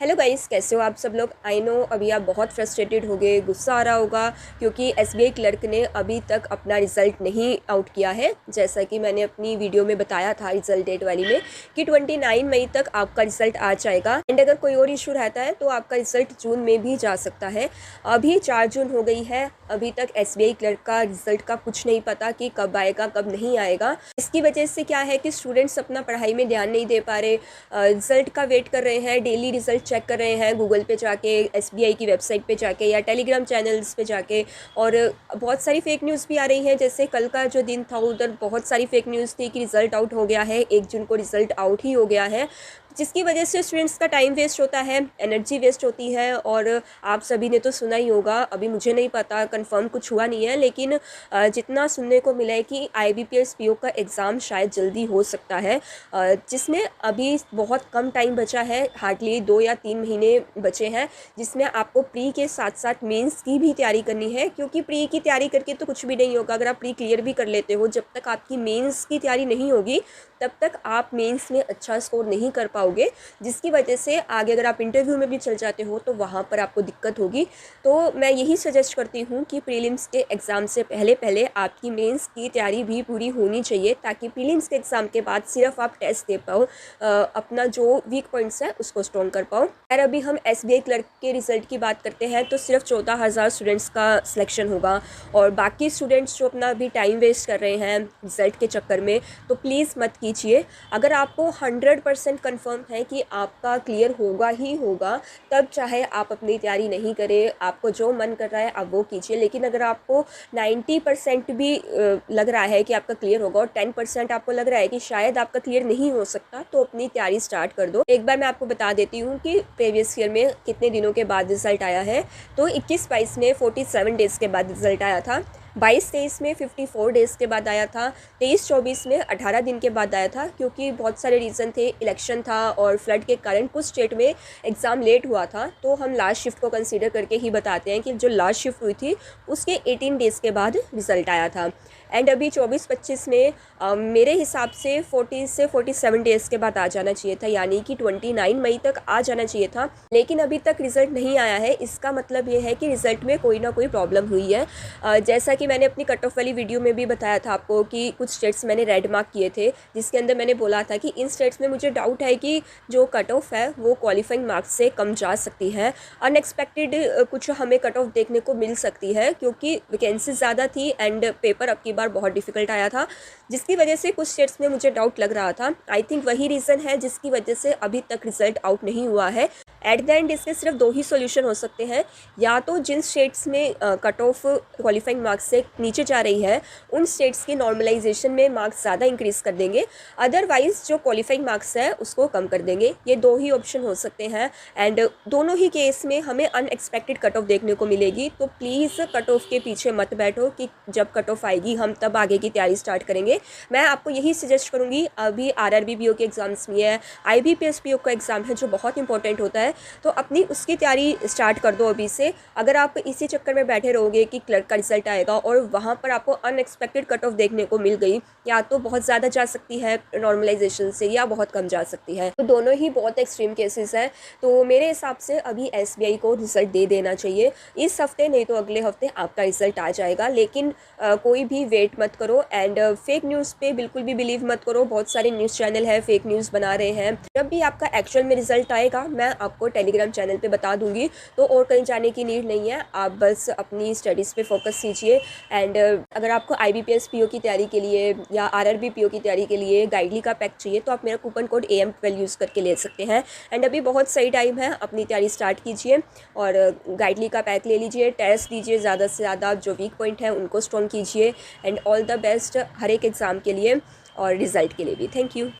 Hello guys, कैसे हो आप सब लोग। आई नो अभी आप बहुत फ्रस्ट्रेटेड हो गए, गुस्सा आ रहा होगा क्योंकि एसबीआई क्लर्क ने अभी तक अपना रिज़ल्ट नहीं आउट किया है। जैसा कि मैंने अपनी वीडियो में बताया था रिज़ल्ट डेट वाली में कि 29 मई तक आपका रिज़ल्ट आ जाएगा एंड अगर कोई और इशू रहता है तो आपका रिज़ल्ट जून में भी जा सकता है। अभी 4 जून हो गई है, अभी तक एसबीआई क्लर्क का रिज़ल्ट का कुछ नहीं पता कि कब आएगा कब नहीं आएगा। इसकी वजह से क्या है कि स्टूडेंट्स अपना पढ़ाई में ध्यान नहीं दे पा रहे, रिज़ल्ट का वेट कर रहे हैं, डेली रिज़ल्ट चेक कर रहे हैं गूगल पे जाके, एसबीआई की वेबसाइट पे जाके या टेलीग्राम चैनल्स पे जाके। और बहुत सारी फेक न्यूज़ भी आ रही हैं। जैसे कल का जो दिन था उधर बहुत सारी फेक न्यूज़ थी कि रिज़ल्ट आउट हो गया है, 1 जून को रिज़ल्ट आउट ही हो गया है, जिसकी वजह से स्टूडेंट्स का टाइम वेस्ट होता है, एनर्जी वेस्ट होती है। और आप सभी ने तो सुना ही होगा, अभी मुझे नहीं पता, कंफर्म कुछ हुआ नहीं है, लेकिन जितना सुनने को मिला है कि आईबीपीएस पीओ का एग्ज़ाम शायद जल्दी हो सकता है, जिसमें अभी बहुत कम टाइम बचा है, हार्डली 2 या 3 महीने बचे हैं, जिसमें आपको प्री के साथ साथ मेंस की भी तैयारी करनी है। क्योंकि प्री की तैयारी करके तो कुछ भी नहीं होगा, अगर आप प्री क्लियर भी कर लेते हो, जब तक आपकी मेंस की तैयारी नहीं होगी तब तक आप मेंस में अच्छा स्कोर नहीं कर पाओगे, जिसकी वजह से आगे अगर आप इंटरव्यू में भी चल जाते हो तो वहाँ पर आपको दिक्कत होगी। तो मैं यही सजेस्ट करती हूँ कि प्रीलिम्स के एग्ज़ाम से पहले पहले आपकी मेंस की तैयारी भी पूरी होनी चाहिए, ताकि प्रीलिम्स के एग्ज़ाम के बाद सिर्फ आप टेस्ट दे पाओ, अपना जो वीक पॉइंट्स है उसको स्ट्रॉन्ग कर पाओ। और अभी हम एसबीआई क्लर्क के रिज़ल्ट की बात करते हैं तो सिर्फ 14,000 स्टूडेंट्स का सिलेक्शन होगा, और बाकी स्टूडेंट्स जो अपना अभी टाइम वेस्ट कर रहे हैं रिज़ल्ट के चक्कर में, तो प्लीज़ मत कीजिए। अगर आपको 100% कन्फर्म है कि आपका क्लियर होगा ही होगा, तब चाहे आप अपनी तैयारी नहीं करें, आपको जो मन कर रहा है आप वो कीजिए। लेकिन अगर आपको 90% भी लग रहा है कि आपका क्लियर होगा और 10% आपको लग रहा है कि शायद आपका क्लियर नहीं हो सकता, तो अपनी तैयारी स्टार्ट कर दो। एक बार मैं आपको बता देती हूँ कि प्रीवियस ईयर में कितने दिनों के बाद रिज़ल्ट आया है। तो 21-22 में 47 डेज़ के बाद रिज़ल्ट आया था, 22-23 में 54 डेज़ के बाद आया था, 23-24 में 18 दिन के बाद आया था। क्योंकि बहुत सारे रीज़न थे, इलेक्शन था और फ्लड के कारण कुछ स्टेट में एग्ज़ाम लेट हुआ था, तो हम लास्ट शिफ्ट को कंसीडर करके ही बताते हैं कि जो लास्ट शिफ्ट हुई थी उसके 18 डेज़ के बाद रिज़ल्ट आया था। एंड अभी 24-25 में मेरे हिसाब से 40 से 47 डेज़ के बाद आ जाना चाहिए था, यानी कि 29 मई तक आ जाना चाहिए था, लेकिन अभी तक रिज़ल्ट नहीं आया है। इसका मतलब ये है कि रिज़ल्ट में कोई ना कोई प्रॉब्लम हुई है। जैसा कि मैंने अपनी कट ऑफ वाली वीडियो में भी बताया था आपको कि कुछ स्टेट्स मैंने रेड मार्क किए थे, जिसके अंदर मैंने बोला था कि इन स्टेट्स में मुझे डाउट है कि जो कट ऑफ है वो क्वालिफाइंग मार्क्स से कम जा सकती है। अनएक्सपेक्टेड कुछ हमें कट ऑफ देखने को मिल सकती है, क्योंकि वैकेंसी ज़्यादा थी एंड पेपर अब की बार बहुत डिफ़िकल्ट आया था, जिसकी वजह से कुछ स्टेट्स में मुझे डाउट लग रहा था। आई थिंक वही रीज़न है जिसकी वजह से अभी तक रिज़ल्ट आउट नहीं हुआ है। एट द एंड इसके सिर्फ 2 ही सॉल्यूशन हो सकते हैं, या तो जिन स्टेट्स में कट ऑफ क्वालिफाइंग मार्क्स से नीचे जा रही है उन स्टेट्स की नॉर्मलाइजेशन में मार्क्स ज़्यादा इंक्रीज़ कर देंगे, अदरवाइज़ जो क्वालिफाइंग मार्क्स है उसको कम कर देंगे। ये 2 ही ऑप्शन हो सकते हैं एंड दोनों ही केस में हमें अनएक्सपेक्टेड कट ऑफ देखने को मिलेगी। तो प्लीज़ कट ऑफ के पीछे मत बैठो कि जब कट ऑफ आएगी हम तब आगे की तैयारी स्टार्ट करेंगे। मैं आपको यही सजेस्ट करूँगी, अभी आरआरबी पीओ के एग्ज़ाम्स में है, आईबीपीएस पीओ का एग्ज़ाम है जो बहुत इंपॉर्टेंट होता है, तो अपनी उसकी तैयारी स्टार्ट कर दो अभी से। अगर आप इसी चक्कर में बैठे रहोगे कि क्लर्क का रिजल्ट आएगा और वहाँ पर आपको अनएक्सपेक्टेड कट ऑफ देखने को मिल गई, या तो बहुत ज़्यादा जा सकती है नॉर्मलाइजेशन से या बहुत कम जा सकती है, तो दोनों ही बहुत एक्सट्रीम केसेस हैं। तो मेरे हिसाब से अभी एसबीआई को रिजल्ट दे देना चाहिए इस हफ्ते, नहीं तो अगले हफ्ते आपका रिजल्ट आ जाएगा। लेकिन कोई भी वेट मत करो एंड फेक न्यूज़ पे बिल्कुल भी बिलीव मत करो। बहुत सारे न्यूज़ चैनल है फेक न्यूज़ बना रहे हैं। जब भी आपका एक्चुअल में रिजल्ट आएगा मैं आपको टेलीग्राम चैनल पे बता दूंगी, तो और कहीं जाने की नीड नहीं है, आप बस अपनी स्टडीज़ पे फोकस कीजिए। एंड अगर आपको आईबीपीएस पीओ की तैयारी के लिए या आरआरबी पीओ की तैयारी के लिए गाइडली का पैक चाहिए तो आप मेरा कूपन कोड AM12 यूज़ करके ले सकते हैं। एंड अभी बहुत सही टाइम है, अपनी तैयारी स्टार्ट कीजिए और गाइडली का पैक ले लीजिए, टेस्ट दीजिए, ज़्यादा से ज़्यादा जो वीक पॉइंट है उनको स्ट्रॉन्ग कीजिए। एंड ऑल द बेस्ट हर एक एग्ज़ाम के लिए और रिज़ल्ट के लिए भी। Thank you.